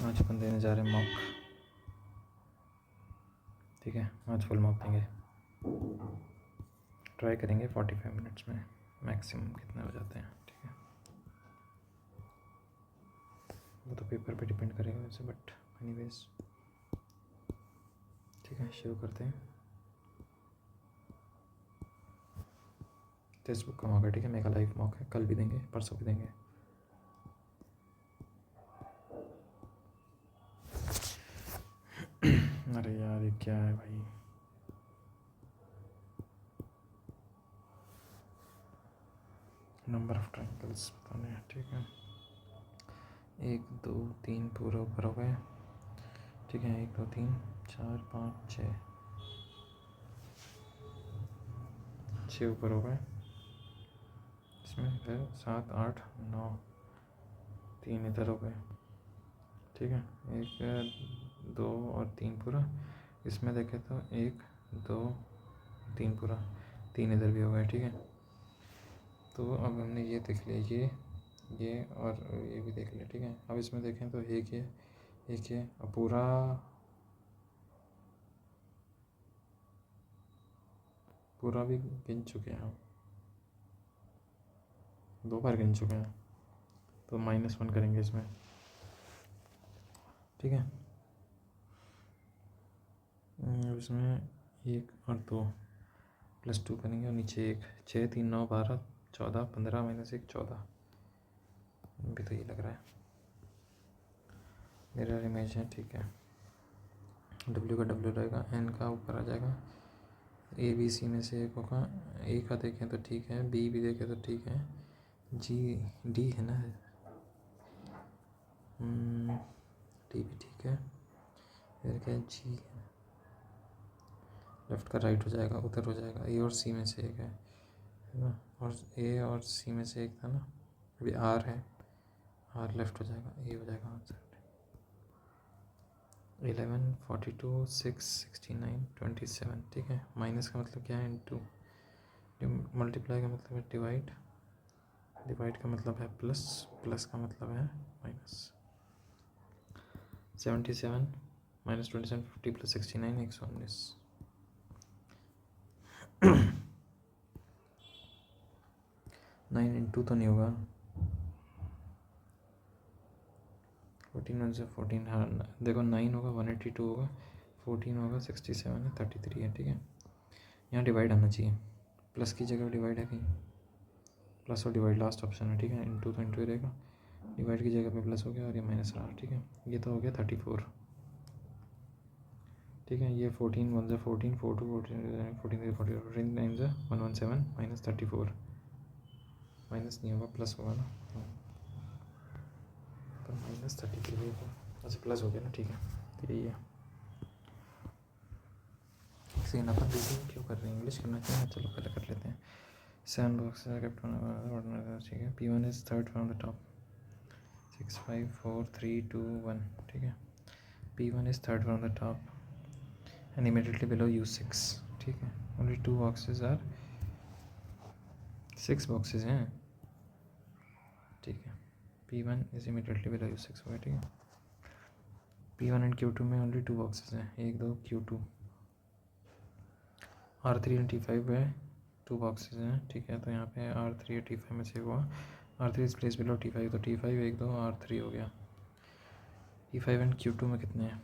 आज अपन देने जा रहे हैं मॉक। ठीक है, आज फुल मॉक देंगे। ट्राई करेंगे 45 मिनट्स में मैक्सिमम कितने हो जाते हैं। ठीक है, वो तो पेपर पे डिपेंड करेगा वैसे, बट एनीवेज ठीक है, शुरू करते हैं। टेक्स्ट बुक का मॉक है। ठीक है, मेगा लाइव मॉक है, कल भी देंगे, परसों भी देंगे। अरे यार ये क्या है भाई, नंबर ऑफ ट्रायंगल्स बताने हैं। ठीक है, 1 2 3 पूरे ऊपर हो गए। ठीक है, 1 2 3 4 5 6 ऊपर हो गए। इसमें फिर 7 8 9 3 इधर हो गए। ठीक है, 1 2 और 3 पूरा। इसमें देखें तो 1 2 3 पूरा, 3 इधर भी हो गए। ठीक है, तो अब हमने ये देख लिया, ये और ये भी देख लिया। ठीक है, अब इसमें देखें तो एक ये और पूरा भी गिन चुके हैं हम, 2 बार गिन चुके हैं, तो -1 करेंगे इसमें। ठीक है, इसमें 1 और 2 +2 करेंगे और नीचे 1 6 3 9 12 14 15 -1 14 भी तो ये लग रहा है मिरर इमेज है। ठीक है, W का W रहेगा, N का ऊपर आ जाएगा, A B C में से एक होगा। A का देखें तो ठीक है, B भी देखें तो ठीक है, G D है ना, D भी ठीक है, फिर क्या G लेफ्ट का राइट हो जाएगा, उधर हो जाएगा। A और C में से एक है ना, और A और C में से एक था ना, अभी R है, R लेफ्ट हो जाएगा, A हो जाएगा आंसर। 11 42 6 69 27। ठीक है, माइनस का मतलब क्या है, इनटू, मल्टीप्लाई का मतलब है डिवाइड, डिवाइड का मतलब है प्लस, प्लस का मतलब है माइनस। 77 -27 50 + 69 119। 9 इंटू तो नहीं होगा, 14 1 से 14, हाँ देखो 9 होगा 182 होगा, 14 होगा 67 है, 33 है। ठीक है, यहाँ डिवाइड आना चाहिए, प्लस की जगह डिवाइड है कहीं, प्लस और डिवाइड लास्ट ऑप्शन है। ठीक है, इंटू तो इंटू ही रहेगा, डिवाइड की जगह पे प्लस हो गया और ये माइनस रहा। ठीक है, ये तो हो गया 34। ठीक है, ये 14 1 से 14 4 2 14 14 14 9 से 117 -34, माइनस नहीं होगा प्लस होगा ना, तो -33 होगा, अच्छा प्लस हो गया ना। ठीक है, तो यही है। सेम अपन रीडिंग क्यों कर रहे हैं, इंग्लिश करना चाहिए, चलो पहले कर लेते हैं। 7 बॉक्स कैप्टन। ठीक है, P1 is third from the top, 6 5 4 3 2 1। ठीक है, P1 is third from the top and immediately below U6. ठीक है, only 2 boxes are, 6 boxes हैं। ठीक है, P1 is immediately below U6 हो गया। ठीक है, P1 एंड Q2 में only 2 boxes हैं, 1 2 Q2, R3 एंड T5 है 2 boxes हैं। ठीक है, तो यहाँ पे R3 और T5 में से हुआ, R3 is place below T5, तो T5 1 2 R3 हो गया। T5 एंड Q2 में कितने हैं,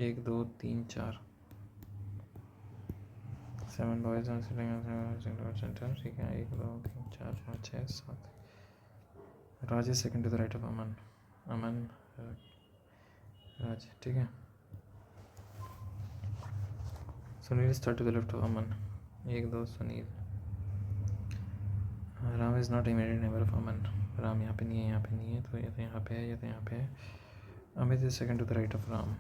1 2 3 4, 7 बॉयज सेंटर। ठीक है, 1 2 3 4 5 6 7। Raj is second to the right of Aman, Aman Raj. ठीक है, Sunil is third to the left of Aman, 1 2 Sunil. Ram is not immediate neighbour of Aman, Ram यहाँ पे नहीं है, यहाँ पे नहीं है, तो ये तो यहाँ पे है, ये तो यहाँ पे है। Amit is second to the right of Ram,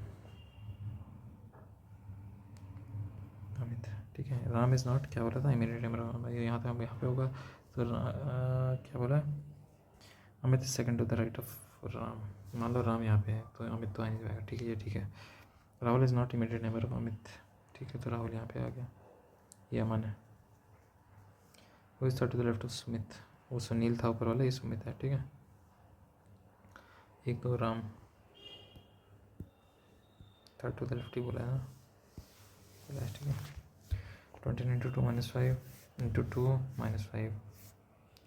Amit. ठीक है, राम इज नॉट, क्या बोला था, इमीडिएट नेबर ऑफ अमन, ये यहाँ पे होगा, तो क्या बोला, Amit is second to the right of Ram. मान लो राम यहाँ पे है, तो अमित तो आ नहीं जाएगा। ठीक है, ये ठीक है। Rahul is not immediate neighbour of Amit. ठीक है, तो राहुल यहाँ पे आ गया, ये अमन है। वो is third to the left of Sumit, वो सुनील था ऊपर वाला, ये सुमित है। ठीक है, 1 2 Ram, third to the left ही बोला है ना, लास्ट में 20 into 2 -5 into 2 -5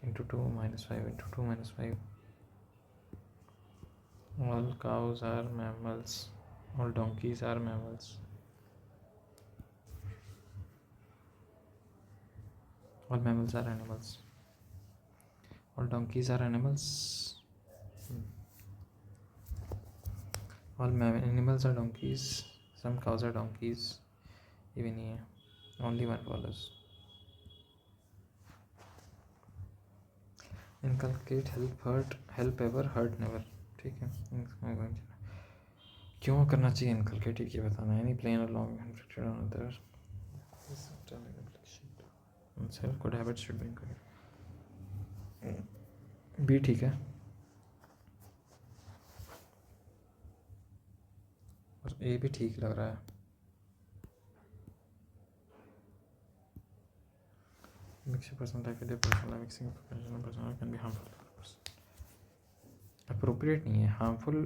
into 2 -5 into 2 -5. All cows are mammals. All donkeys are mammals. All mammals are animals. All donkeys are animals. All animals are donkeys. Some cows are donkeys. Even here, only one follows. Inculcate, help ever, hurt never. ठीक है. क्यों करना चाहिए inculcate, ये बताना. Any plain or long inflicted on others. Self good habits should be inculcated. भी ठीक है. और ए भी ठीक लग रहा है. Mixing personal life with their personal life, mixing professional and personal life can be harmful to the person. Appropriate नहीं है, harmful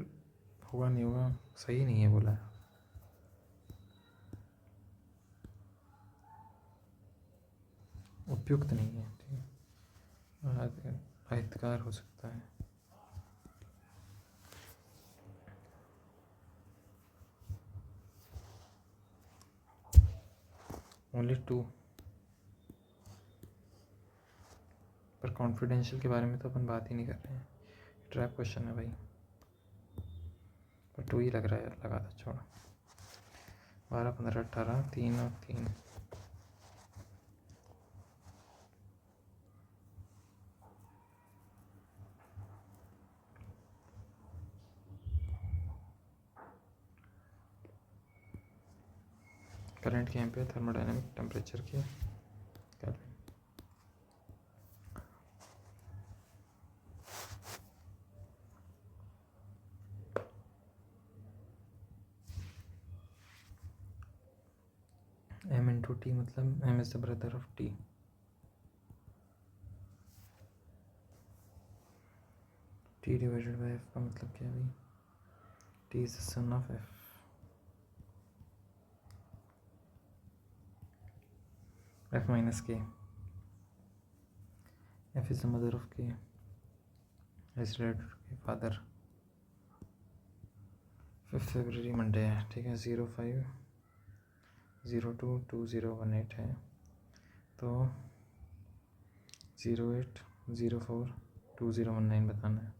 होगा नहीं होगा, सही नहीं है बोला है. उपयुक्त नहीं है. ठीक है, अहितकार हो सकता है. ओनली 2. पर कॉन्फिडेंशियल के बारे में तो अपन बात ही नहीं कर रहे हैं. ट्रैप क्वेश्चन है भाई. पर 2 ही लग रहा है यार. लगा था, छोड़. 12 15 18 3 और 3. करंट की एम्पेयर, थर्मोडायनेमिक, टेम्परेचर की केल्विन. m इंटू टी मतलब m is the brother of t. t divided by f का मतलब क्या है भाई. t is the son of f. f minus k. f is the mother of k. is related to k father. 5 February Monday है. ठीक है. 05022018 है. तो 08042019 बताना है.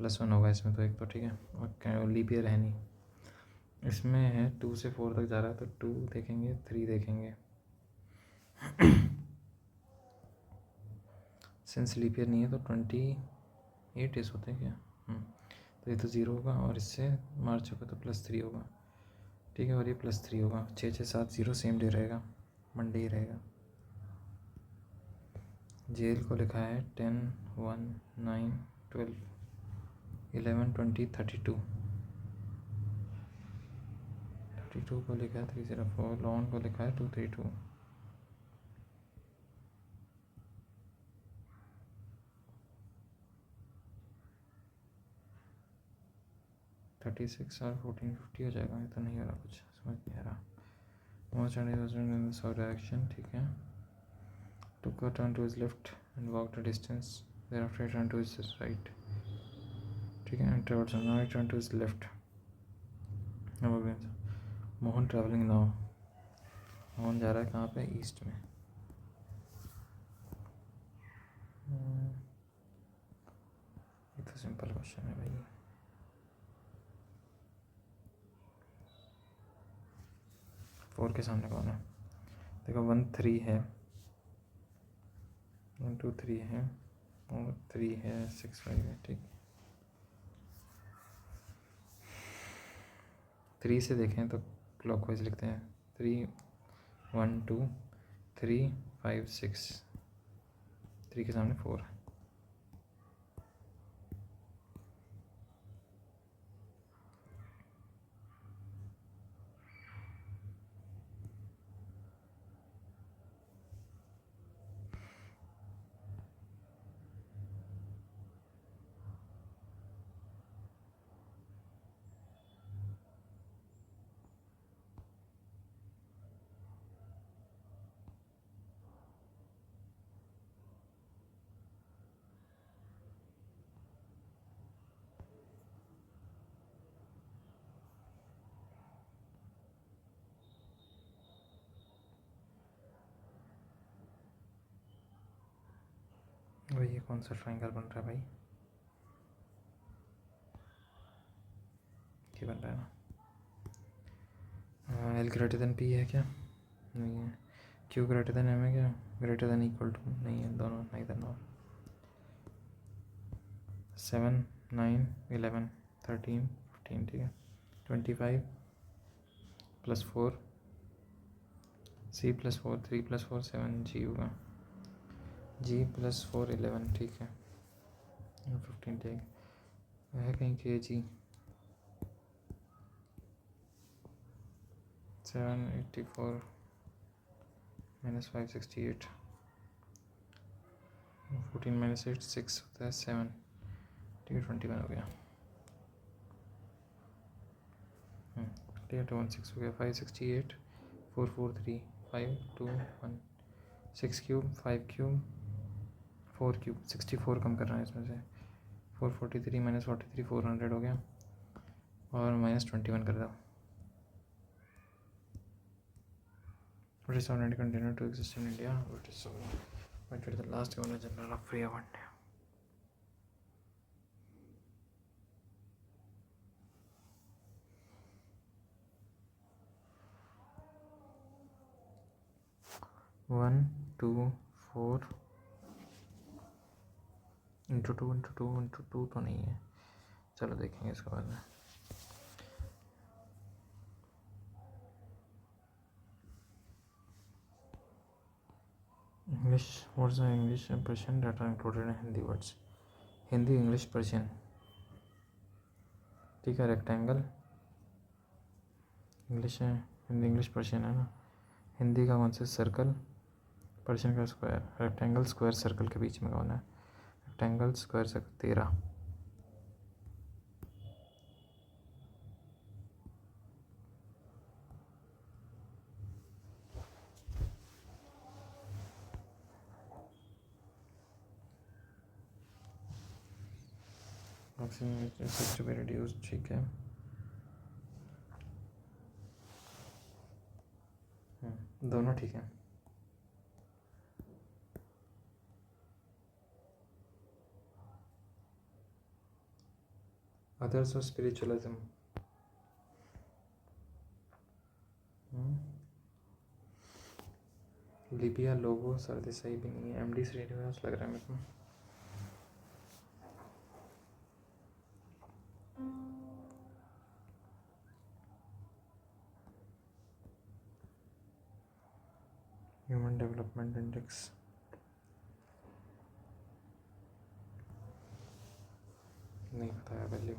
+1 होगा इसमें तो एक तो. ठीक है. और लीप ईयर है नहीं इसमें. है 2 से 4 तक जा रहा है तो 2 देखेंगे, 3 देखेंगे. सिंस लीप ईयर नहीं है तो 28 डेज होते हैं क्या. तो ये तो 0 होगा और इससे मार्च होगा तो +3 होगा. ठीक है. और ये +3 होगा. 6 6 7 0 सेम डे रहेगा, मंडे ही रहेगा. जेल को लिखा है 10 1 9 12 11 20 32. 32 को लिखा है 304. लॉन को लिखा है 232. 36 और 1450 हो जाएगा. ये तो नहीं हो रहा, कुछ समझ नहीं आ रहा. Most in the direction. ठीक है. took a turn to his left and walked a distance. Thereafter he turned to his right. ठीक है. and towards now he turned to his left. Mohan travelling now. Mohan जा रहा है कहाँ पे. ईस्ट में. ये तो सिंपल क्वेश्चन है भाई. फोर के सामने कौन है. देखो 1 3 है, 1 2 3 है और 3 है, 6 5 है. ठीक. 3 से देखें तो क्लॉकवाइज लिखते हैं. 3 1 2 3 5 6. 3 के सामने 4 है. भाई ये कौन सा ट्रायंगल बन रहा है भाई? ये बन रहा है ना। एल ग्रेटर देन पी है क्या? नहीं है। क्यू ग्रेटर देन एम है क्या? ग्रेटर देन इक्वल टू नहीं है, दोनों नहीं देन। और 7 9 11 13 15 ठीक है। 25 + 4 C + 4 3 + 4 7 G होगा। G + 4 11 ठीक है। 15 ठीक है कहीं के जी 784 - 568 14 - 8 6 होता है 7 ठीक है 21 हो गया। ठीक है 216 हो गया। 568 443 5 2 1 6 क्यूब 5 क्यूब 4 क्यूब 64 कम करना है इसमें से। 443 - 43 400 हो गया और -21 कर दो। What is already continued to exist in India? What is so? What did the last Governor General of Free want? One, 2, 4 into two तो नहीं है। चलो देखेंगे इसके बाद में। English, what's the English and Persian that are included in Hindi words? Hindi English Persian ठीक है। रेक्टेंगल इंग्लिश है, हिंदी इंग्लिश पर्शियन है ना। हिंदी का कौन सा? सर्कल, पर्शियन का स्क्वायर। रेक्टेंगल स्क्वायर सर्कल के बीच में कौन है? Rectangle square circle 13। to be reduced ठीक है। दोनों ठीक है। अदर्स ऑफ स्पिरिचुअलिज्म लिबिया लोगो सर्दी सही भी नहीं है। MD श्रीनिवास लग रहा है मेरे को। ह्यूमन डेवलपमेंट इंडेक्स नहीं पता है वैल्यू,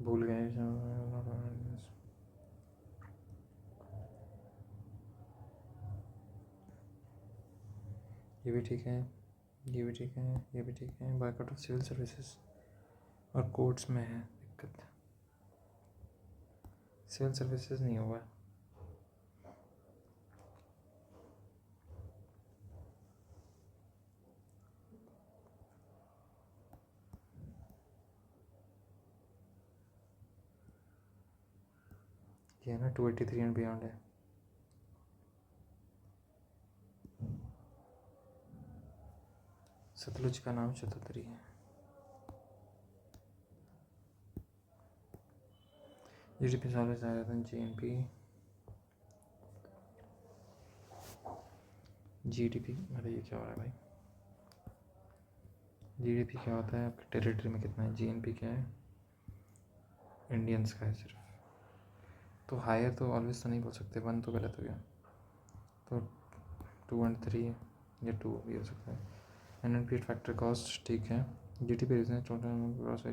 भूल गए। ये भी ठीक है, ये भी ठीक है, ये भी ठीक है। बायकॉट ऑफ सिविल सर्विसेज और कोर्ट्स में है दिक्कत। सिविल सर्विसेज नहीं होगा। ये है ना 283 एंड बियॉन्ड है। सतलुज का नाम शतोतरी है। GDP always higher than GNP. GDP अरे ये क्या हो रहा है भाई? GDP क्या होता है? आपके टेरिटरी में कितना है? GNP क्या है? इंडियंस का है सिर्फ। तो हायर तो ऑलवेज तो नहीं बोल सकते, 1 तो गलत हो गया। तो 2 और 3 या 2 भी हो सकता है। अनएम्प्लॉयड फैक्टर कॉस्ट ठीक है। GDP region total gross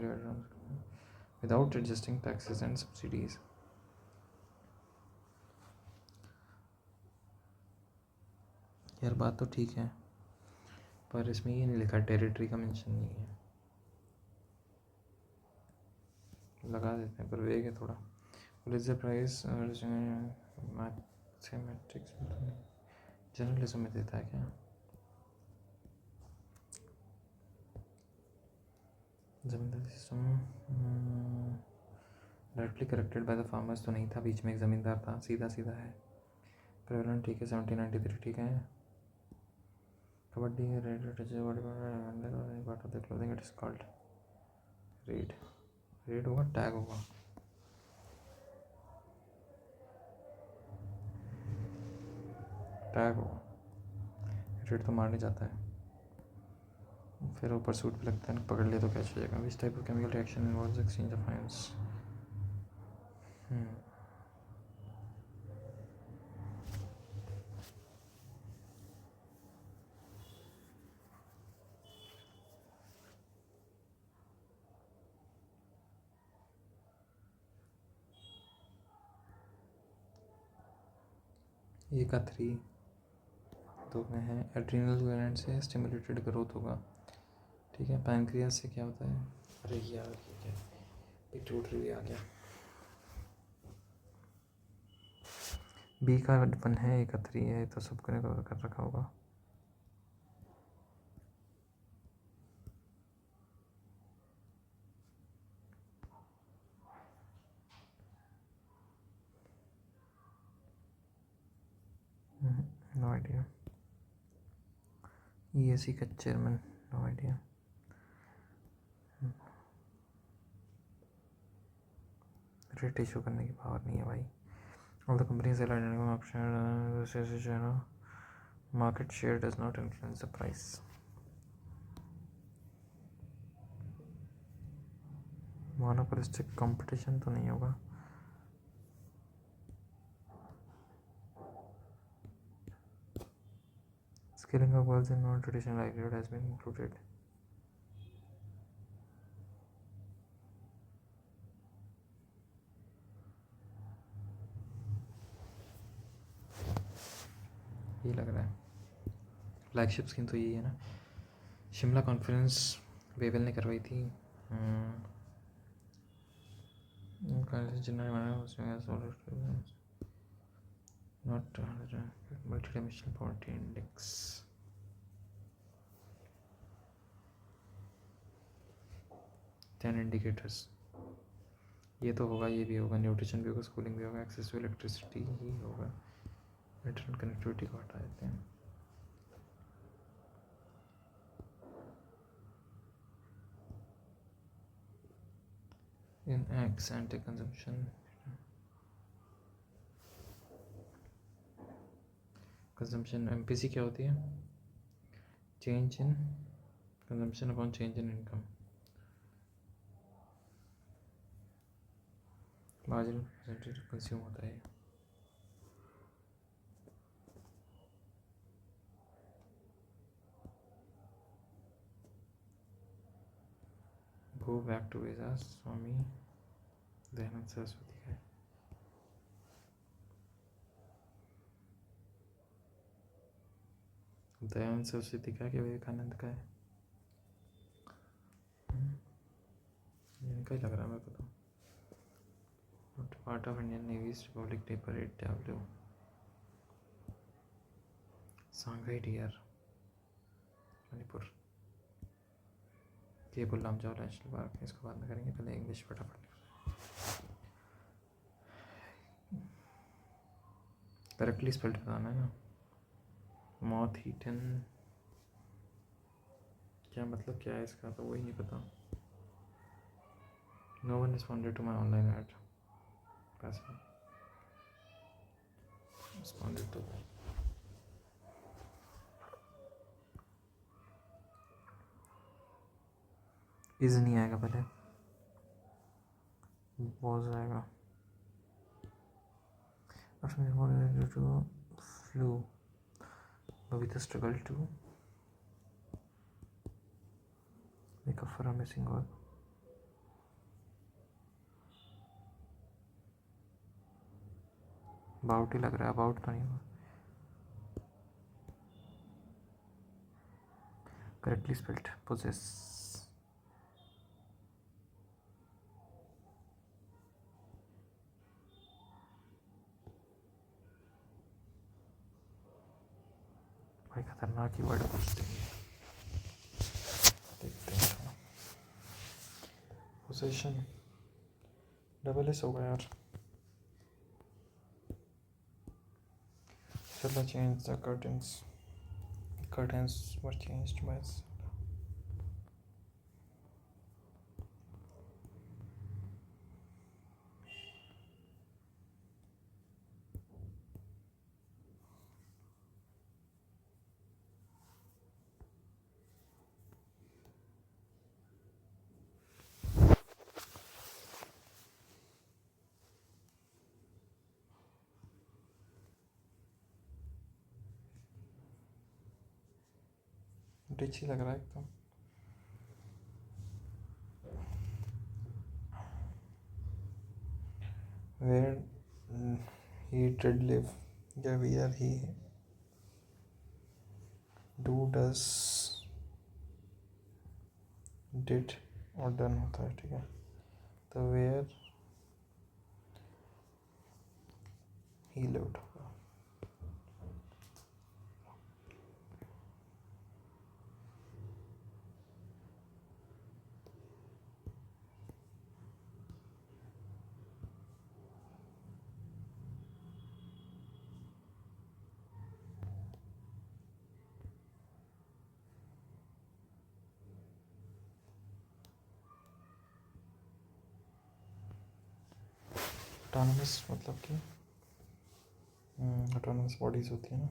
without adjusting taxes and subsidies. यार बात तो ठीक है, पर इसमें ये नहीं लिखा, टेरिटरी का मेंशन नहीं है। लगा देते हैं पर वेग है थोड़ा। पुलिसर प्राइस मैथमेटिक्स में तो नहीं, जर्नलिज्म में देता है क्या? जमींदारी system directly corrected by the farmers तो नहीं था, बीच में एक ज़मींदार था, सीधा सीधा है। प्रेवलेंट ठीक है। 1793 ठीक है। Kabaddi red part of the clothing it is called red. Red होगा, टैग होगा। टैग होगा। रेड तो मारने जाता है, फिर ऊपर सूट पे लगता है, पकड़ लिया तो कैच हो जाएगा। Which type of chemical reaction involves exchange of ions? ये का 3 तो में है एड्रीनल ग्लैंड से स्टिमुलेटेड ग्रोथ होगा, ठीक है। पैनक्रियास से क्या होता है? अरे यार ये क्या, पिट्यूटरी भी आ गया। बी का 1 है, ए का 3 है, तो सबको ने कवर कर रखा होगा। No idea. EAC का chairman, no idea. Rate issue करने की पावर नहीं है भाई। All the companies option market share does not influence the price. Monopolistic competition तो नहीं होगा। Scaling of girls in non-traditional livelihood has been included. ये लग रहा है फ्लैगशिप स्कीम तो यही है ना। शिमला कॉन्फ्रेंस वेवल ने करवाई थी। Not multidimensional poverty index. Ten indicators, ये तो होगा, ये भी होगा, न्यूट्रिशन भी होगा, स्कूलिंग भी होगा, एक्सेस टू इलेक्ट्रिसिटी ही होगा। इंटरनेट कनेक्टिविटी को हटा देते हैं। In ex ante consumption, consumption MPC क्या होती है? Change in consumption upon change in income. Marginal percentage consume होता है। Go back to Vedas, Swami Dayanand Saraswati का है। दयानंद सरस्वती का, कि विवेकानंद का है? इनका ही लग रहा है मेरे को तो। Part of Indian navy's republic day parade W। Sangai dear, Manipur. Keibul Lamjao national park, इसको बाद में करेंगे, पहले इंग्लिश फटाफट। करेक्टली स्पेल्ड बताना है ना। मॉथ ईटन, क्या मतलब क्या है इसका, तो वही नहीं पता। No one responded to my online ad. पैसे रिस्पॉन्डेड तो इज नहीं आएगा, पहले वॉज आएगा। Flu, Babita struggled to make up for a missing goal. About ही लग रहा है, about तो नहीं हुआ। Correctly spelled, possess। भाई खतरनाक ही वर्ड पूछते हैं, देखते हैं। पोजेशन डबल एस होगा यार। चलो change the curtains. curtains were changed by rich ही लग रहा है एकदम। Where he did live, या where he do, does, did और done होता है, ठीक है। तो where he lived होगा। ऑटोनमस मतलब कि ऑटोनमस बॉडीज होती है ना।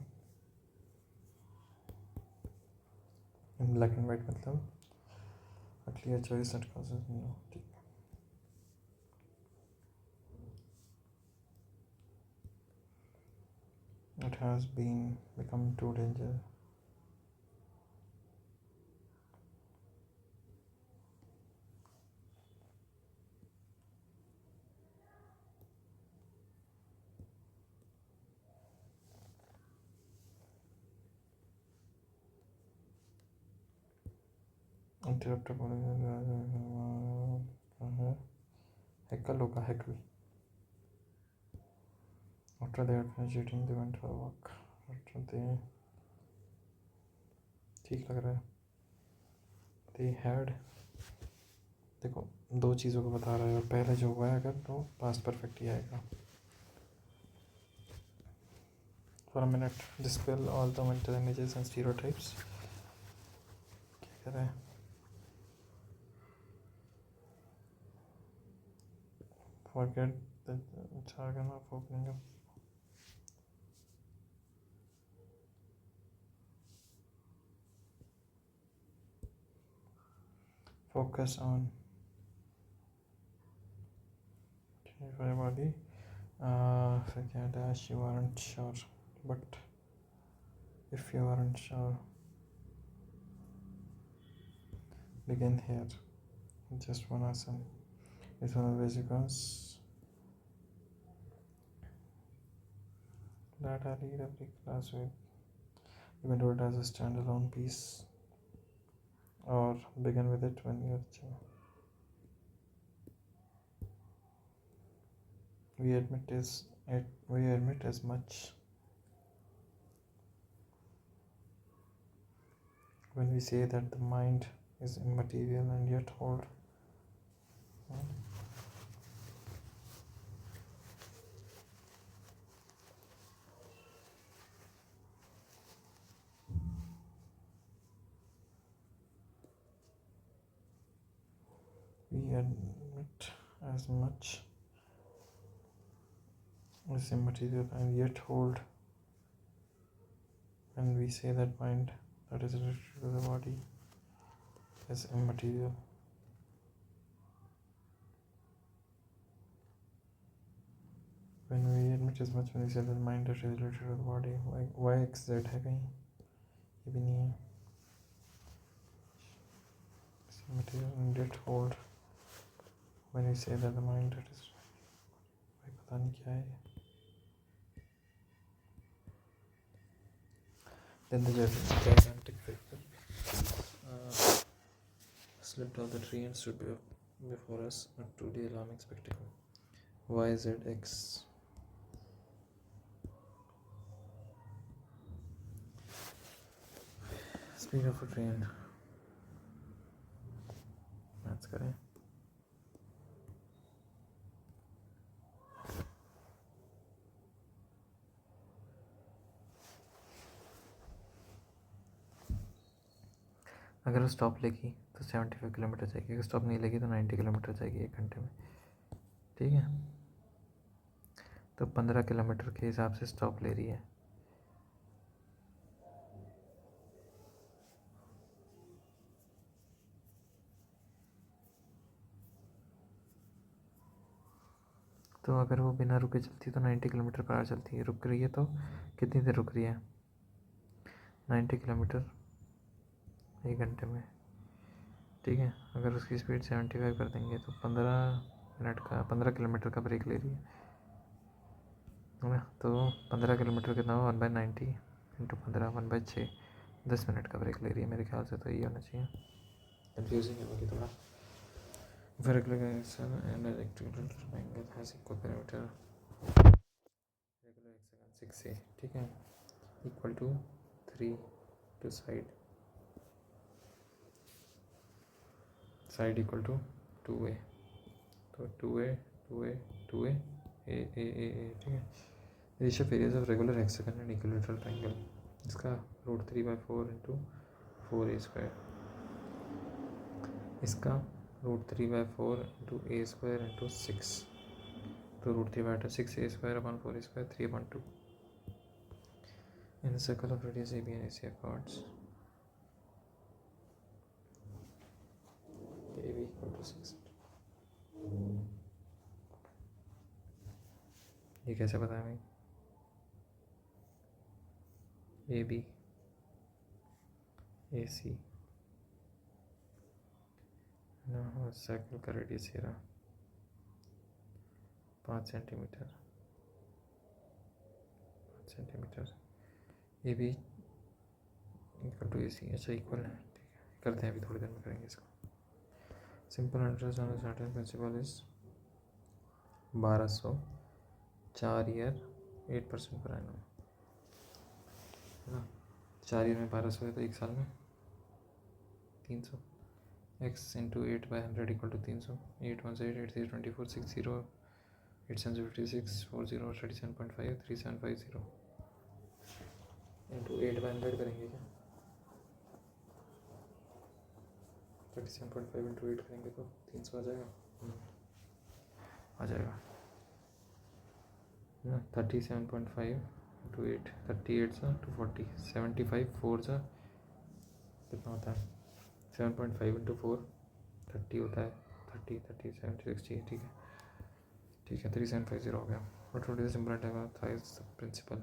इन ब्लैक एंड वाइट मतलब a clear choice that causes no, ठीक है। It has become too dangerous. Interrupted heckle होगा heckle। After they had finished eating, they went for a walk. After they ठीक लग रहा है। They had, देखो दो चीज़ों को बता रहा है और पहले जो हुआ है अगर तो पास्ट परफेक्ट ही आएगा। For a minute, dispel all the mental images and stereotypes. क्या कर रहा है? Forget the jargon of opening up. Focus on for your body. Forget as you aren't sure, but if you aren't sure, begin here. Just one asana. It's one of the because that I read every class with. You can do it as a standalone piece or begin with it when you're chill. We admit as much when we say that the mind is immaterial and yet hold. We admit as much as immaterial and yet hold when we say that mind that is related to the body is immaterial. When we admit as much when we say that mind that is related to the body, why XZ है कहीं, ये भी नहीं है। It's immaterial and yet hold when we say that the mind that is, भाई पता नहीं क्या है। Then the gigantic figure slipped off the tree and stood before us, a truly alarming spectacle. YZX. Speed of a train. That's correct. अगर वो stop लेगी तो 75 kilometre जाएगी, अगर स्टॉप नहीं लेगी तो 90 किलोमीटर जाएगी 1 घंटे में। ठीक है, तो 15 किलोमीटर के हिसाब से स्टॉप ले रही है। तो अगर वो बिना रुके चलती है तो 90 किलोमीटर पर आवर चलती है, रुक रही है तो कितनी देर रुक रही है? 90 किलोमीटर 1 घंटे में। ठीक है, अगर उसकी स्पीड 75 कर देंगे तो 15 किलोमीटर का ब्रेक ले रही है ना। तो 15 किलोमीटर कितना हो, 1/90 इंटू 15, 1/6, 10 मिनट का ब्रेक ले रही है मेरे ख्याल से। तो ये होना चाहिए, कंफ्यूजिंग है बाकी थोड़ा। Regular action and electrical triangle has equal perimeter. Regular hexagon 6a, ठीक है, equal to 3 to side equal to 2a, तो 2a 2a 2a a, ठीक है। Ratio areas of regular hexagon and equilateral triangle, इसका √3/4 into 4a², इसका √3/4 into a² into 6, तो √3/8 6a² upon 4a², 3/2। In the circle of radius AB and AC chords, AB equal to 6। ये कैसे बताया भाई? AB AC ना, सर्कल का radius ये रहा 5 centimetre, A B equal to AC। अच्छा, इक्वल है, ठीक है, करते हैं, अभी थोड़ी देर में करेंगे इसको। Simple interest on certain principal is 1200, 4 year 8% per annum, है ना। 4 ईयर में 1200 है तो 1 साल में 300, x into 8/100 equal to 300, 8 1 8 8 3 24 6 0 8 7 56 4 0 37.5 3750 into 8/100 करेंगे क्या? 37.5 इंटू 8 करेंगे तो 300 आ जाएगा, आ जाएगा ना। 37.5 इंटू 8, 38 सा 240, 75 4 सा कितना होता है? 7.5 इंटू 4 30 होता है, 30 30 70 60, ठीक है, ठीक है, 3750 हो गया। What would be the simple type of thrice principle?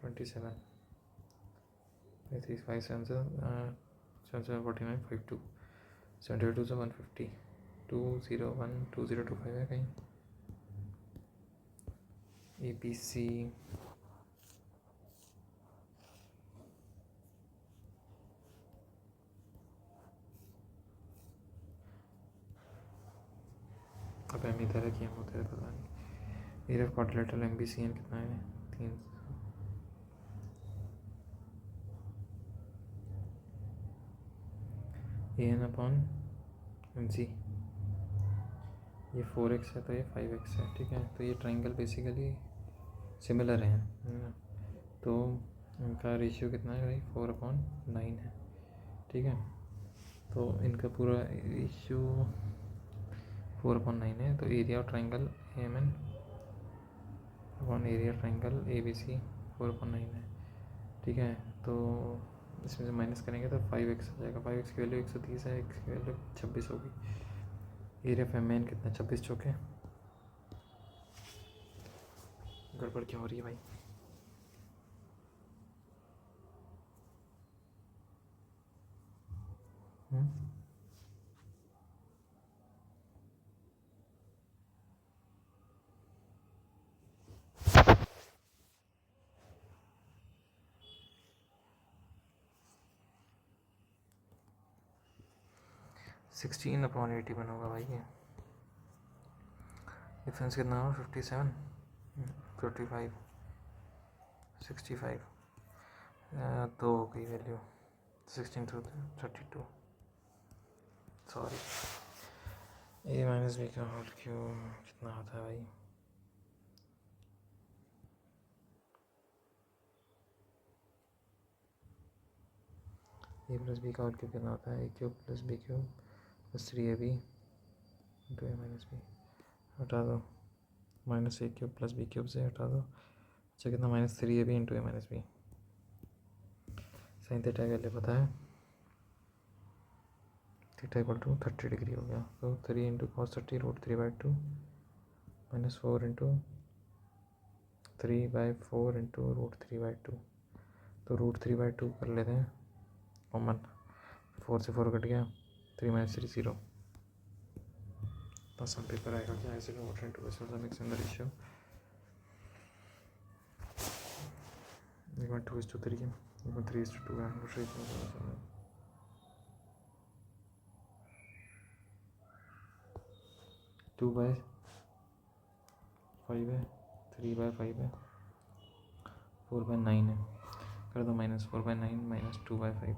$27 3 5 7 7 49 52 72 से 150 201 2025 है कहीं। ABC अब हम इधर है कि हम उधर पता नहीं। एरिया ऑफ क्वाड्रिलेटरल MBCN कितना है? 300। AN अपॉन MC, ये 4x है तो ये 5x है, ठीक है। तो ये ट्राइंगल बेसिकली सिमिलर हैं, है ना। तो इनका रेशियो कितना है भाई? 4/9 है, ठीक है। तो इनका पूरा रेशियो 4/9 है, तो area of triangle AMN upon area triangle ABC 4/9 है, ठीक है। तो इसमें से माइनस करेंगे तो 5x आ जाएगा। 5x की वैल्यू 130 है, x की वैल्यू 26 होगी। एरिया ऑफ MN कितना? 26 चौके। गड़बड़ क्या हो रही है भाई? हम्म, 16/81 होगा भाई ये। डिफरेंस कितना होगा? 57 55 65 तो हो गई value 16 to 32, sorry. A minus B का होल क्यूब कितना होता है भाई? ए प्लस बी का होल क्यूब कितना होता है? A cube plus B cube plus 3ab into A minus B. हटा दो, minus A cube plus B cube से हटा दो। अच्छा कितना? Minus 3ab into A minus B. Sine theta का लिए पता है, थीटा इक्वल टू 30 डिग्री हो गया। तो 3 into cos 30 √3/2 minus 4 into 3/4 into √3/2। तो √3/2 कर लेते हैं कॉमन, 4 से 4 कट गया, 3 - 3 0। तो सम पेपर आएगा क्या? ऐसे का water into vessel mix in the ratio 2:3 3:2 है। 2/5 है, 3/5 है, 4/9 है। कर दो माइनस, 4/9 माइनस 2/5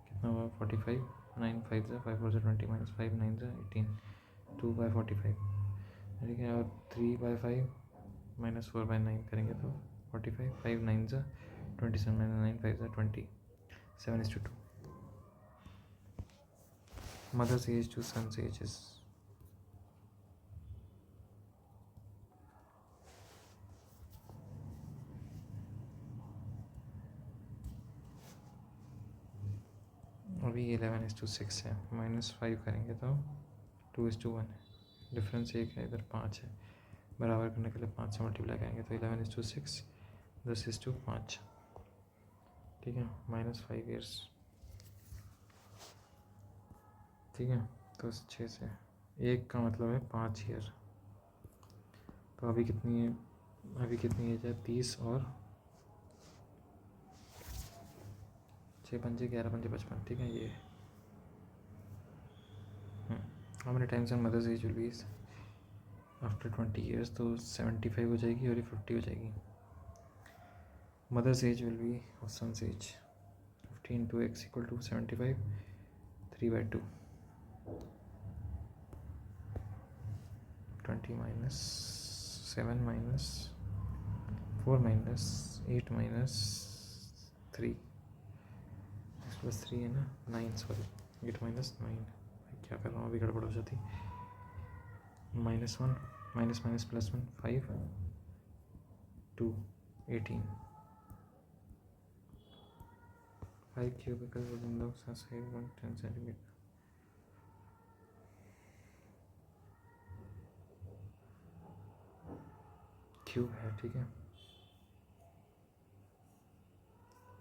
कितना हुआ? 45। 9 5 से 5 4 से 20 माइनस 5 9 से 18, 2/45। ठीक है। और 3/5 माइनस 4/9 करेंगे तो 45, 5 9 से 27 माइनस 9 5 से 20, 7:2। Mother's age to son's ages. अभी 11:6 है, -5 करेंगे तो 2:1 है। डिफरेंस 1 है, इधर 5 है। बराबर करने के लिए 5 से मल्टीप्लाई करेंगे तो 11:6 10:5। ठीक है, -5 ईयर्स। ठीक है, तो 6 से 1 का मतलब है 5 ईयर। तो अभी कितनी है? अभी कितनी एज है? 30 और 6 पंजे 11 पंजे 55। ठीक है, ये how many times and mother's age will be after 20 years? तो 75 हो जाएगी और ये 50 हो जाएगी। मदर्स एज विल बी और सन्स एज 15 × x = 75, 3/2 20 - 7 - 4 - 8 - 3 +3 है ना, 9 सॉरी 8 - 9। क्या कर रहा हूँ अभी, गड़बड़ हो जाती। -1 minus +1 5 2 18 5 cubical wooden logs are size 10 centimeter। Cube है। ठीक है,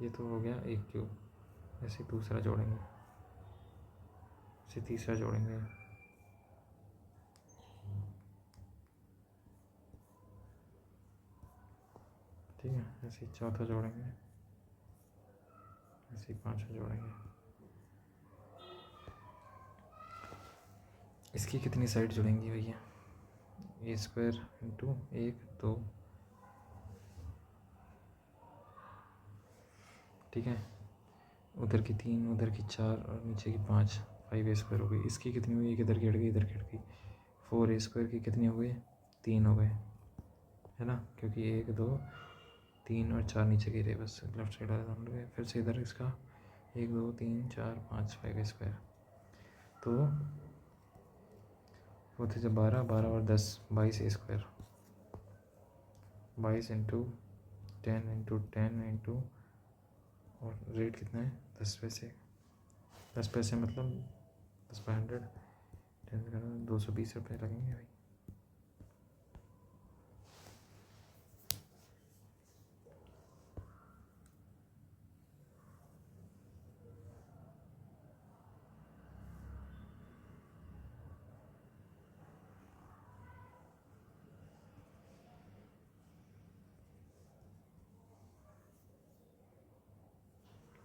ये तो हो गया एक क्यूब। ऐसे दूसरा जोड़ेंगे, ऐसे तीसरा जोड़ेंगे, ठीक है, ऐसे चौथा जोड़ेंगे, ऐसे पांचवा जोड़ेंगे। इसकी कितनी साइड जुड़ेंगी भैया? a² into 1 2। ठीक है, उधर की 3 उधर की 4 और नीचे की 5, 5a² हो गई। इसकी कितनी हुई? एक इधर की हट गई, इधर की हट गई। 4a² की कितनी हो गई? 3 हो गए, है ना, क्योंकि 1 2 3 और 4 नीचे गिरे, बस लेफ्ट साइड वाले दोनों गए। फिर से इधर इसका 1 2 3 4 5 5a²। तो वो थे जब 12 12 और 10 22a²। 22 इंटू 10 इंटू 10 इंटू, और रेट कितना है? 10 पैसे। 10 पैसे मतलब 10/100, 220 रुपये लगेंगे भाई।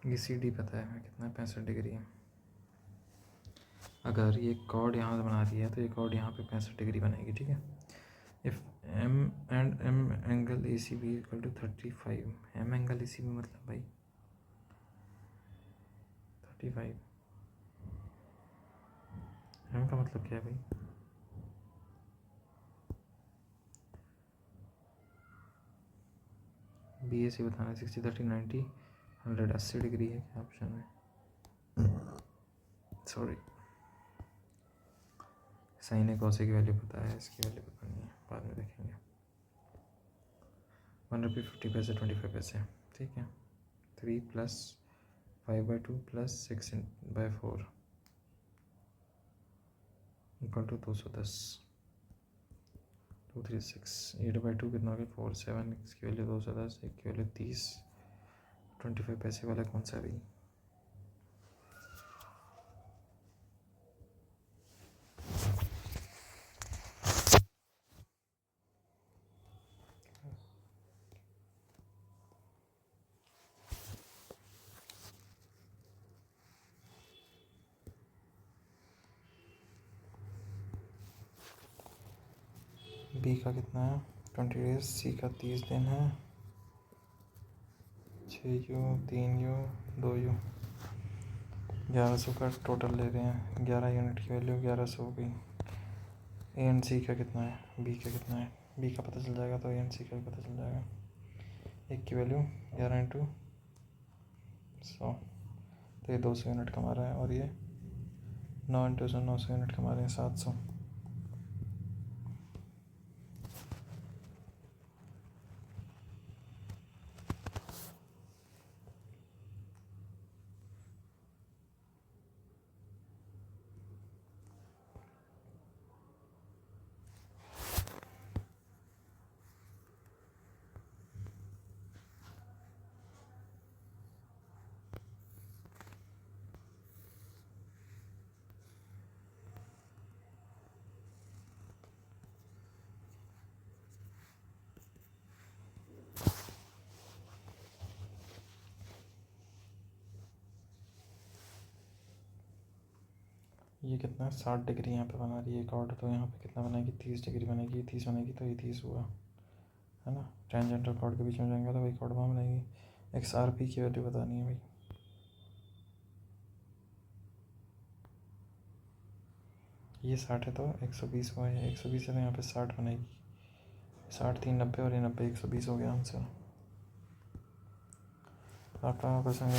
ये CD पता है कितना? 65 डिग्री है। अगर ये कॉर्ड यहाँ से बना रही है तो ये कॉर्ड यहाँ पे 65 डिग्री बनेगी। ठीक है, if M and M angle ACB = 35। M angle ACB मतलब भाई 55। एम का मतलब क्या है भाई? BAC बताना है। 60 30 90 100 80 डिग्री है क्या ऑप्शन में? सॉरी, साइन है कौसे की वैल्यू पता है, इसकी वैल्यू पता नहीं है, बाद में देखेंगे। 1 रुपये 50 पैसे 25 पैसे, ठीक है। 3 + 5/2 + 6/4 = 210। 2 3 6 8/2 कितना हो गया? 4 7। इसकी वैल्यू 210, एक की वैल्यू 30। 25 पैसे वाला कौन सा है भाई? बी का कितना है? 20 डेज। सी का 30 दिन है। 6U 3U 2U 1100 का टोटल ले रहे हैं। 11 यूनिट की वैल्यू 1100 हो गई। ए एंड सी का कितना है? बी का कितना है? बी का पता चल जाएगा तो ए एंड सी का भी पता चल जाएगा। एक की वैल्यू 11 × 100, तो ये 200 यूनिट कमा रहा है। और ये 9 × 100 900 यूनिट कमा रहे हैं, 700। ये कितना है? 60 डिग्री यहाँ पे बना रही है एक ऑर्डर, तो यहाँ पे कितना बनाएगी? 30 डिग्री बनेगी। 30 बनेगी तो ये 30 हुआ, है ना। टेंजेंट और कॉर्ड के बीच में जाएंगे तो वही कॉर्ड वहाँ बनेगी। XRP की वैल्यू बतानी है भाई। ये 60 है तो 120 हुआ है। 120 है तो यहाँ पे 60 बनेगी। 60 3 90 और ये 90 120 हो गया आंसर। आपका क्वेश्चन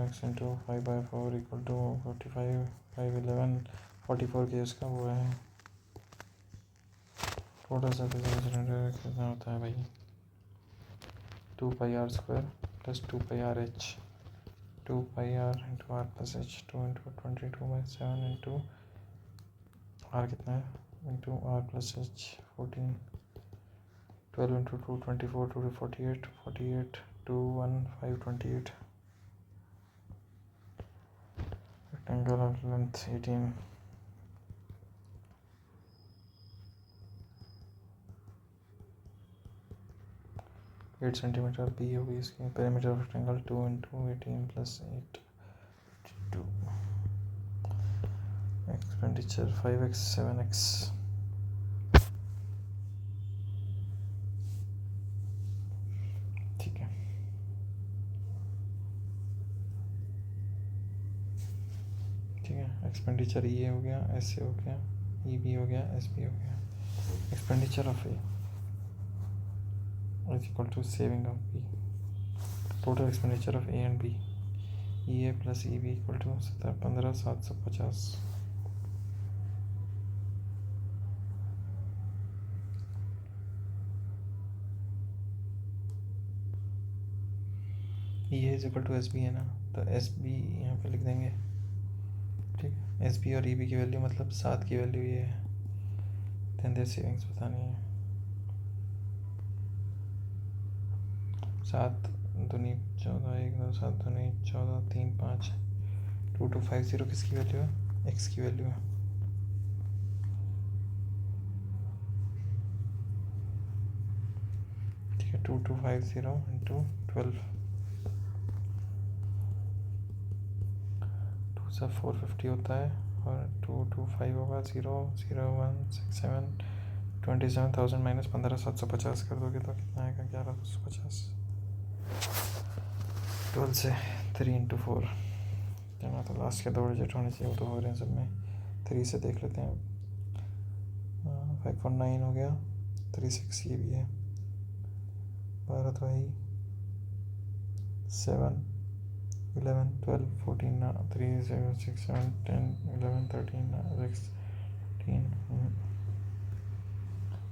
x × 5/4 = 45 5 11 44 के इसका वो है। टोटल सरफेस सिलेंडर कितना होता है भाई? 2πr² + 2πrh 2πr × r + h 2 × 22/7 × r कितना है? × r + h 14 12 × 2 24 2 48 48 2 1 5 28 rectangle of length 18 8 centimetre. B होगी इसकी। Perimeter of rectangle 2 × 18 + 8 2 expenditure 5x 7x। ठीक है, ठीक है। एक्सपेंडिचर ये हो गया, ऐसे हो गया, ई बी हो गया, एस बी हो गया। Expenditure of A = saving of B. Total expenditure of A and B EA + EB = 15,750। EA = SB है ना, तो SB यहाँ पे लिख देंगे। ठीक है, SB और EB की वैल्यू मतलब 7 की वैल्यू ये है। देन सेविंग्स बतानी है। 7 दूनी 14 1 2 7 दूनी 14 3 5 2250 किसकी वैल्यू है? x की वैल्यू है। ठीक है, 2250 × 12 2 से 450 होता है और 225 होगा। 0 0 1 6 7 27,000 - 15,750 कर दोगे तो कितना आएगा? 11,250। 12 से 3 × 4 क्या ना, तो लास्ट के 2 डिजिट होने चाहिए, वो तो हो रहे हैं सब में। 3 से देख लेते हैं। 519 हो गया, 36 ये भी है। भारत भाई 7 11 12 14 3 0 6 7 10 11 13 16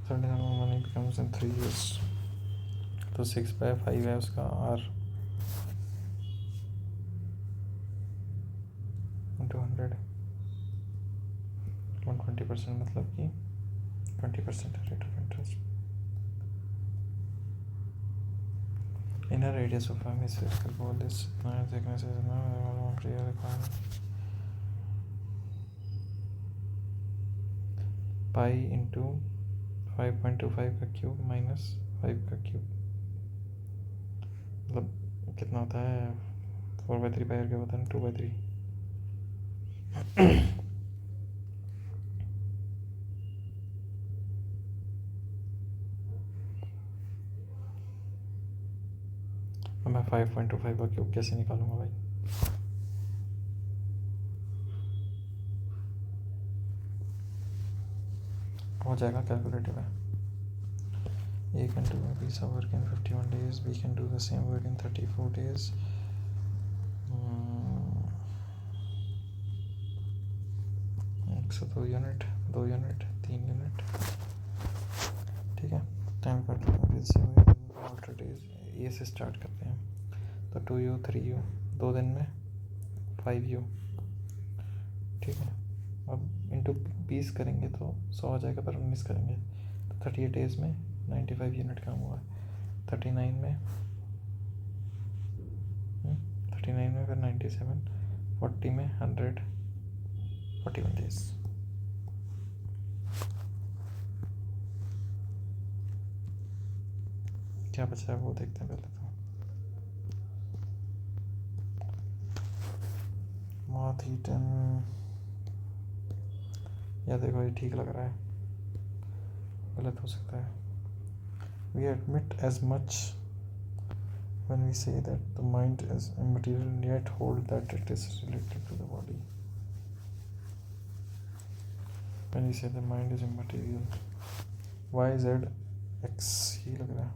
17 money becomes in 3 years। तो 6/5 है उसका R इंटू 100 120%, मतलब कि 20% rate of interest. Inner radius of a spherical ball, this thickness is real requirement. Pi into 5.25 का क्यूब माइनस 5 का क्यूब, मतलब कितना होता है? 4/3 पाई क्या होता है? 2/3। अब मैं 5.25 का क्यूब कैसे निकालूंगा भाई? हो जाएगा, कैलकुलेटिव है। A can do a piece of work in 51 days, B can do the same work in 34 days। 102 unit, 2 unit, 3 unit, ठीक है। टाइम करते हैं डेज, ए से स्टार्ट करते हैं। तो 2U 3U, 2 दिन में 5U, ठीक है। अब इंटू 20 करेंगे तो 100 हो जाएगा, पर 19 करेंगे तो 38 डेज में 95 यूनिट काम हुआ। 39 में 39 में फिर 97, 40 में 100, 41 डेज। क्या बचा है वो देखते हैं पहले। तो माथ हीटन, या देखो ये ठीक लग रहा है, गलत हो सकता है। We admit as much when we say that the mind is immaterial, yet hold that it is related to the body. When we say the mind is immaterial, y z x ही लग रहा है।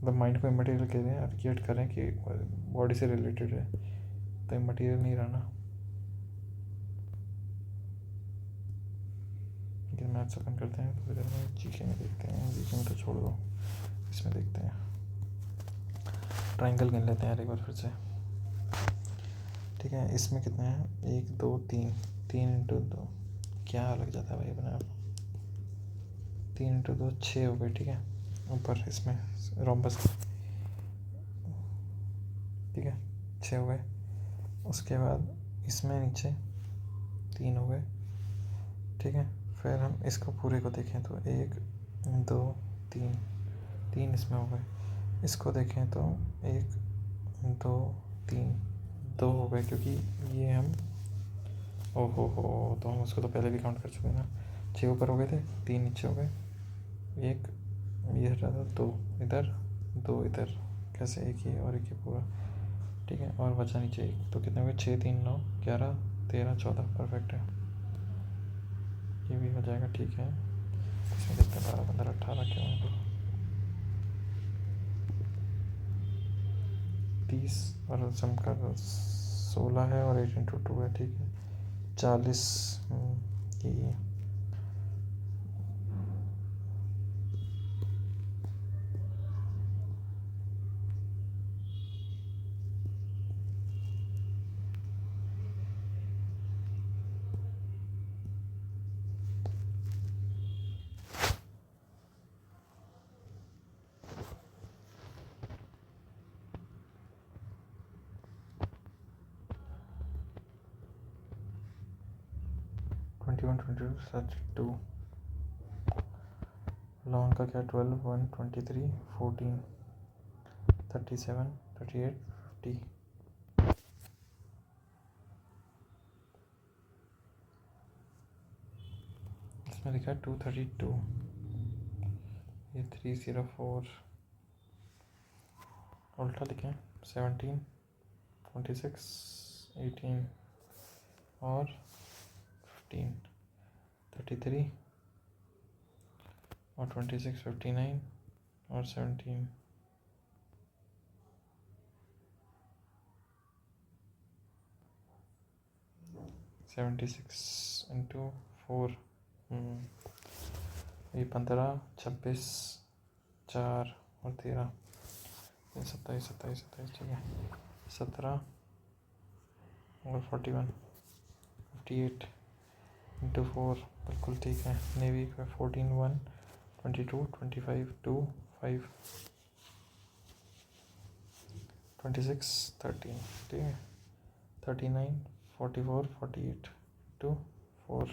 the mind को immaterial कह रहे हैं और yet कर रहे हैं कि बॉडी से रिलेटेड है, तो immaterial नहीं रहना। लेकिन मैथ्स ओपन करते हैं तो इधर में जीके में देखते हैं। जीके में तो छोड़ दो, इसमें देखते हैं। ट्राइंगल गिन लेते हैं एक बार फिर से, ठीक है। इसमें कितने हैं? 1 2 3, 3 इंटू 2 क्या लग जाता है भाई अपने आप? 3 इंटू 2 6 हो गए, ठीक है। ऊपर इसमें रोम्बस, ठीक है, 6 हो गए। उसके बाद इसमें नीचे 3 हो गए, ठीक है। फिर हम इसको पूरे को देखें तो 1 2 3, 3 इसमें हो गए। इसको देखें तो 1 2 3, 2 हो गए, क्योंकि ये हम ओहो हो, तो हम उसको तो पहले भी काउंट कर चुके हैं ना। 6 ऊपर हो गए थे, 3 नीचे हो गए, 1 ये हटा दो, 2 इधर 2 इधर, कैसे? एक ही और एक ही पूरा, ठीक है। और बचा नीचे 1, तो कितने हो गए? 6 3 9 11 13 14, परफेक्ट है। ये भी हो जाएगा, ठीक है। इसमें देखते हैं 12 15 18 क्या होगा? 30 और सम का 16 है और 8 इंटू 2 है, ठीक है। 40 ये 21 22 32, लॉन्ग का क्या? 12 1 23 14 37 38 50। इसमें लिखा है 232, ये 304, उल्टा लिखें 17 26 18 और 15, 33 और 26, 59 और 17, 76 इंटू 4, ये 15, 26, 4 और 13, 27, 27, 27, ठीक है, 17 और 41, 58 इंटू 4, बिल्कुल ठीक है। नेवी का 14, 1, 22, 25, 2, 5, 26, 13, ठीक है, 39, 44, 48, 2, 4,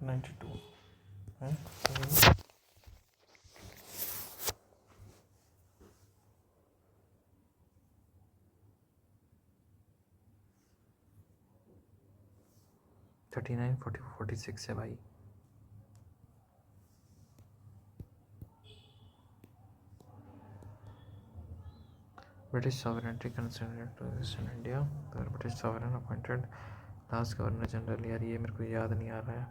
92 है। 39, 44, 46 है भाई। British sovereignty consented to exist in India. The British sovereign appointed last governor general। यार ये मेरे को याद नहीं आ रहा है।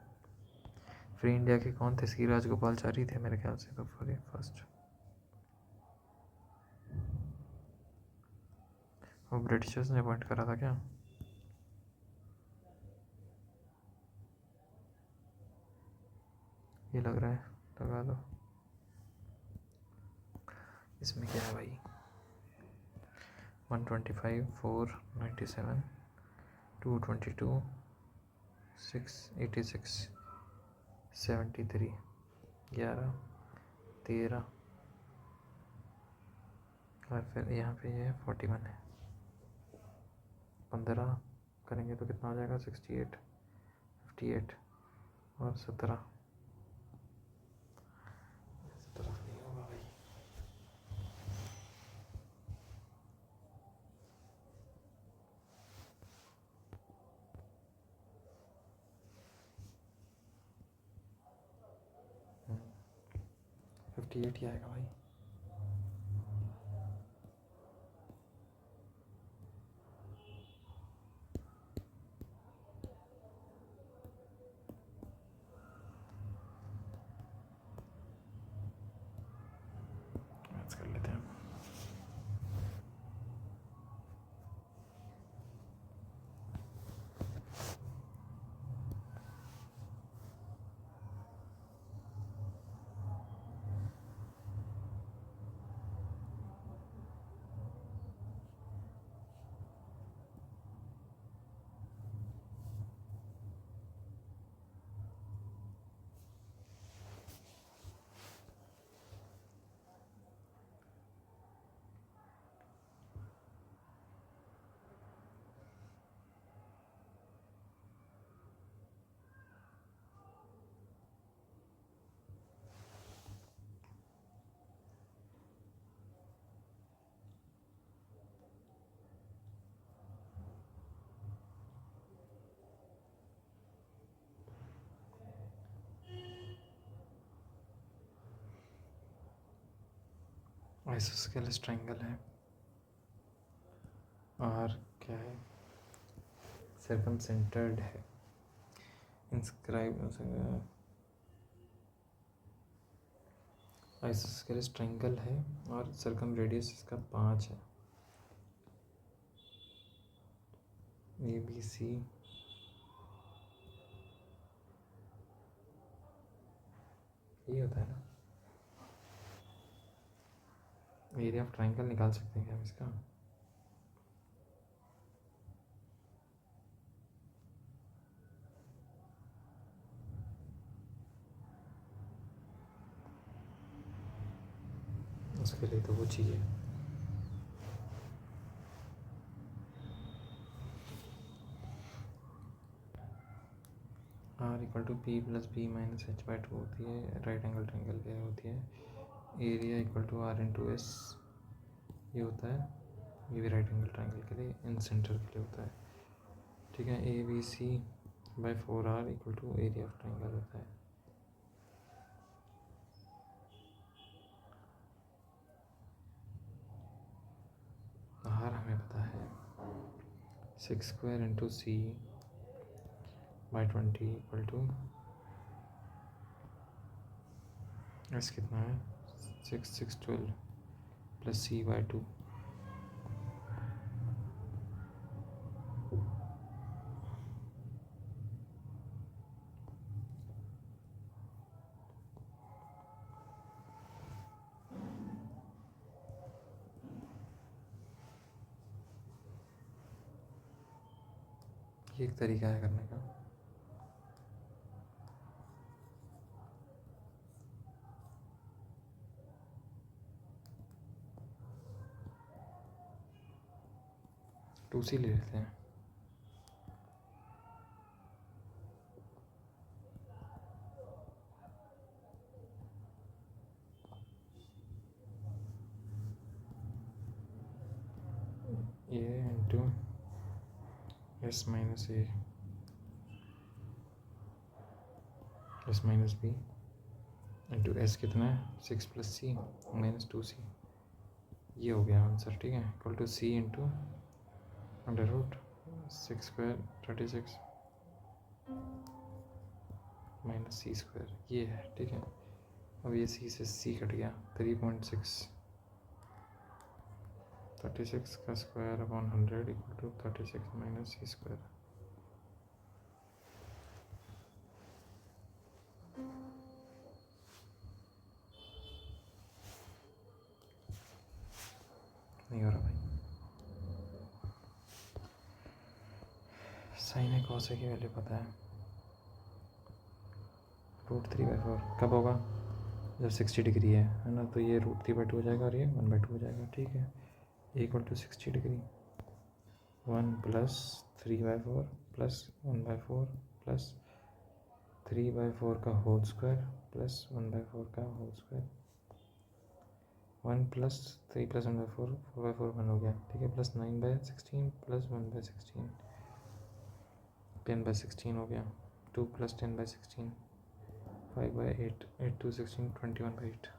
फ्री इंडिया के कौन थे? सी राजगोपालचारी थे मेरे ख्याल से। तो फर्स्ट वो ब्रिटिशर्स ने अपॉइंट करा था क्या? ये लग रहा है, लगा दो। इसमें क्या है भाई? 125, 4, 97, 222, 6, 86, 73, 11, 13 और फिर यहाँ पे ये 41 है। 15 करेंगे तो कितना आ जाएगा? 68, 58 और 17। नहीं होगा भाई। हम्म, 58 ही आएगा भाई। मैथ्स कर लेते हैं। आइसोस्केलेस ट्रायंगल है और क्या है? सर्कमसेंटर्ड है। इंस्क्राइब आइसोस्केलेस ट्रायंगल है और सर्कम रेडियस इसका 5 है। ABC ये होता है ना। एरिया ऑफ ट्रायंगल निकाल सकते हैं क्या हम इसका? उसके लिए तो वो चाहिए। R=P + B - h/2 होती है राइट एंगल ट्रायंगल के लिए होती है। एरिया = R×S ये होता है। ये भी राइट एंगल ट्रायंगल के लिए इन सेंटर के लिए होता है। ठीक है। ABC/4R = एरिया ऑफ ट्रायंगल होता है। R हमें पता है 6 square into C by 20 equal to S कितना है 6 6 12 प्लस सी बाई 2। ये एक तरीका है करने का। टू सी ले लेते हैं। A into S minus A S minus B into S कितना है 6 प्लस सी माइनस 2 सी। ये हो गया आंसर। ठीक है, equal to C into under root 6 square 36 minus C square ये है। ठीक है, अब ये सी से सी कट गया 3.6 36 का square upon 100 equal to 36 minus C square. नहीं हो रहा भाई। साइन है कॉस की वैल्यू पता है √3/4 कब होगा जब 60 डिग्री है ना, तो ये √3/2 हो जाएगा और ये 1/2 हो जाएगा। ठीक है, equal to 60 degree 1 plus 3/4 plus 1/4 plus 3/4 का होल स्क्वायर प्लस 1/4 का होल स्क्वायर 1 प्लस 3 प्लस 1/4 4/4 1 हो गया। ठीक है, प्लस 9/16 प्लस 1/16 10/16 हो गया। 2 प्लस 10/16 5/8 8 2 16 21/8।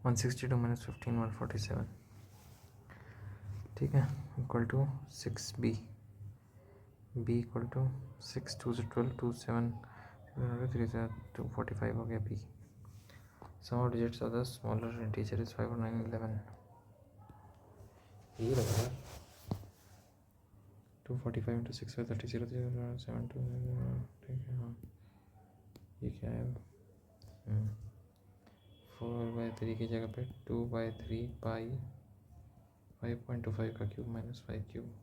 (162 - 15 147). ठीक है, equal to 6b b equal to 6 2 से 12 2 7 3 से 245 हो गया। b sum of digits of the smaller integer is 5 और 9 11। ये लगा 245 इंटू 6 है 30 0 7 2। ठीक है, हाँ ये क्या है 4/3 की जगह पे 2/3 पाई 5.25 का क्यूब माइनस 5 क्यूब।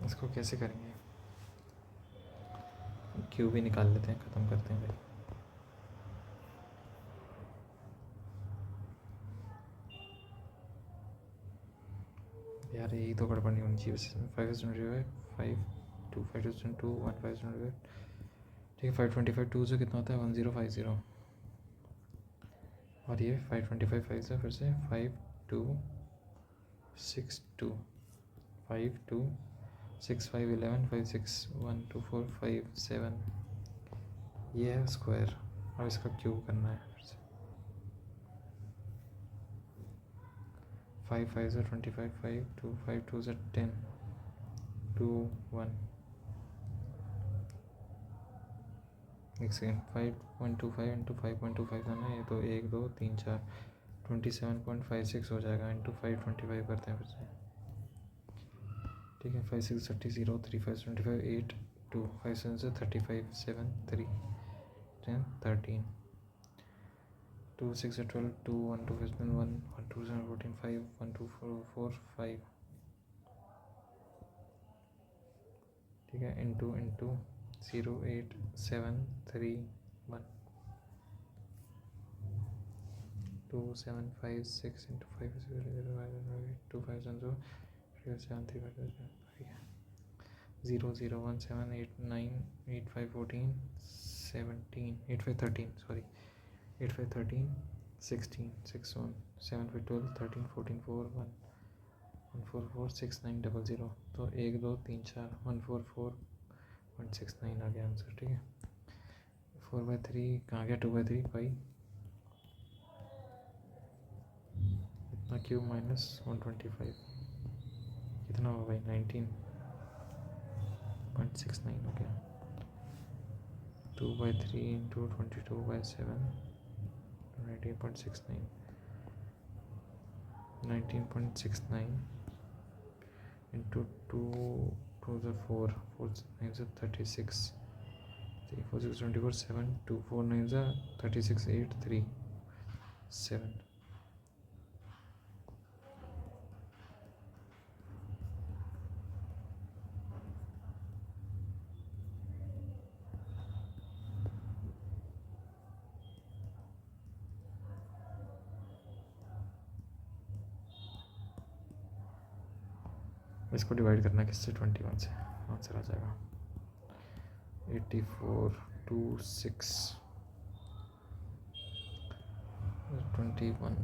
इसको कैसे करेंगे, क्यूब भी निकाल लेते हैं, ख़त्म करते हैं भाई। यार यही तो गड़बड़ नहीं होनी चाहिए। 5 2 5 2 1 5 ठीक है। 525 2 से कितना होता है 1050 और ये 525 5 से फिर से 5 2 6 2 5 2 6 5 11 5 6 1 2 4 5 7 ये है स्क्वायर। और इसका क्यूब करना है फिर से 5 5 से 25 5 2 5 2 से 10 2 1 एक सेकेंड, 5.25 इंटू 5.25 है ना, ये तो 1 2 3 4 27.56 हो जाएगा, इंटू 525 करते हैं फिर से। ठीक है, 5 6 30 0 3 5 25 8 2 5 7 से 35 7 3 10 13 2 6 12 2 1 2 5 1 1 2 7 14 5 1 2 4 5। ठीक है, इंटू 0 8 7 3 1 2 7 5 6 इंटू 5 2 5 7 0 7 3 5 0 0 1 7 8 9 8 5 14 17 8 5 13 सॉरी 8 5 13 16 6 1 7 5 12 13 14 4 1 1 4 4 6 9 0 0। तो 1 2 3 4 1 4 4 1 6 9 आ गया आंसर। ठीक है, 4/3 कहाँ गया, 2/3 पाई इतना क्यूब माइनस 125 कितना होगा भाई, 19.69 हो गया। 2/3 इंटू 22/7 19.69 19.69 इंटू 2 2 से 4 4 9 से 36 3 4 6 24 7 2 4 9 से 36 8 3 7। इसको डिवाइड करना किससे, 21 से, आंसर आ जाएगा 84 2 6 21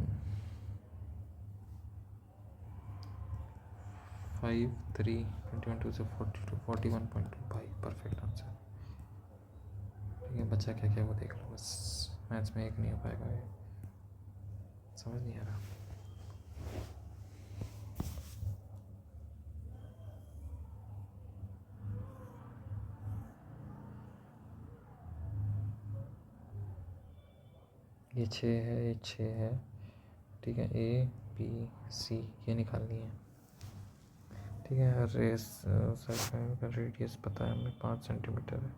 5 3 21 2 से 42 41.2 भाई परफेक्ट आंसर। ठीक है, बच्चा क्या क्या वो देख लो, बस मैथ्स में एक नहीं हो पाएगा, ये समझ नहीं आ रहा। ये 6 है, ये 6 है। ठीक है, A B C ये निकालनी है। ठीक है, रेस सर्कल का रेडियस पता है हमें 5 सेंटीमीटर है।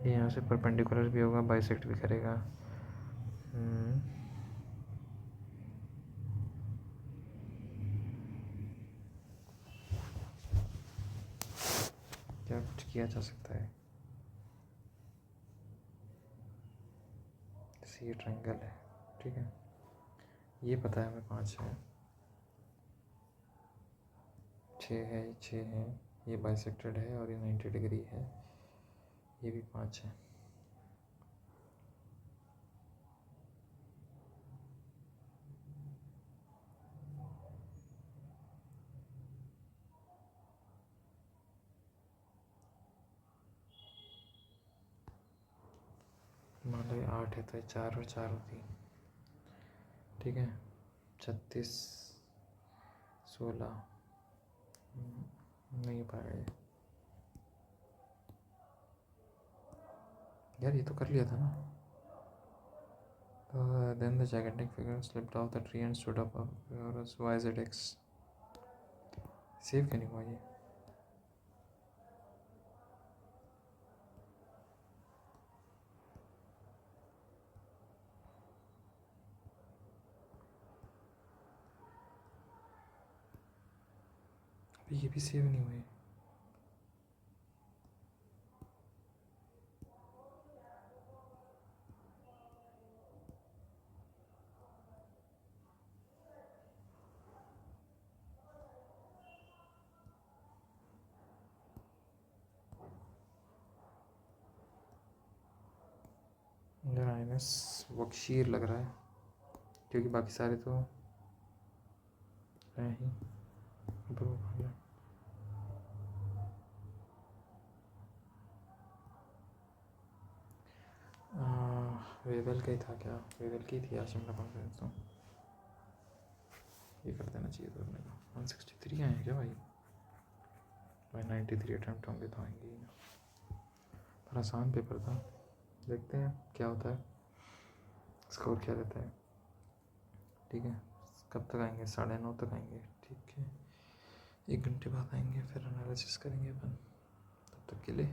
ये यहाँ से परपेंडिकुलर भी होगा, बाइसेक्ट भी करेगा। क्या कुछ किया जा सकता है, ये ट्रायंगल है। ठीक है, ये पता है हमें 5 है, 6 है, 6 है, ये बाइसेक्टेड है और ये 90 डिग्री है, ये भी 5 है। मान लो 8 है तो 4 और 4 होती। ठीक है, 36 16 नहीं पाएगा ये यार, ये तो कर लिया था ना। Then the gigantic figure slipped off the tree and stood up. Why is it X? Save क्यों नहीं हुआ ये? अभी ये भी सेव नहीं हुए। मेरा माइनस वक्शीर लग रहा है, क्योंकि बाकी सारे तो हैं ही। वेवेल का ही था क्या? वेवेल की थी आज शिमला कॉन्फ्रेंस तो ये कर देना चाहिए था अपने को। 163 आए हैं क्या भाई? 93 अटैम्प्ट होंगे तो आएंगे ही ना। पर आसान पेपर था, देखते हैं क्या होता है, स्कोर क्या रहता है। ठीक है, कब तक आएंगे? 9:30 तक आएंगे। ठीक है, 1 घंटे बाद आएंगे, फिर एनालिसिस करेंगे अपन। तब तक के लिए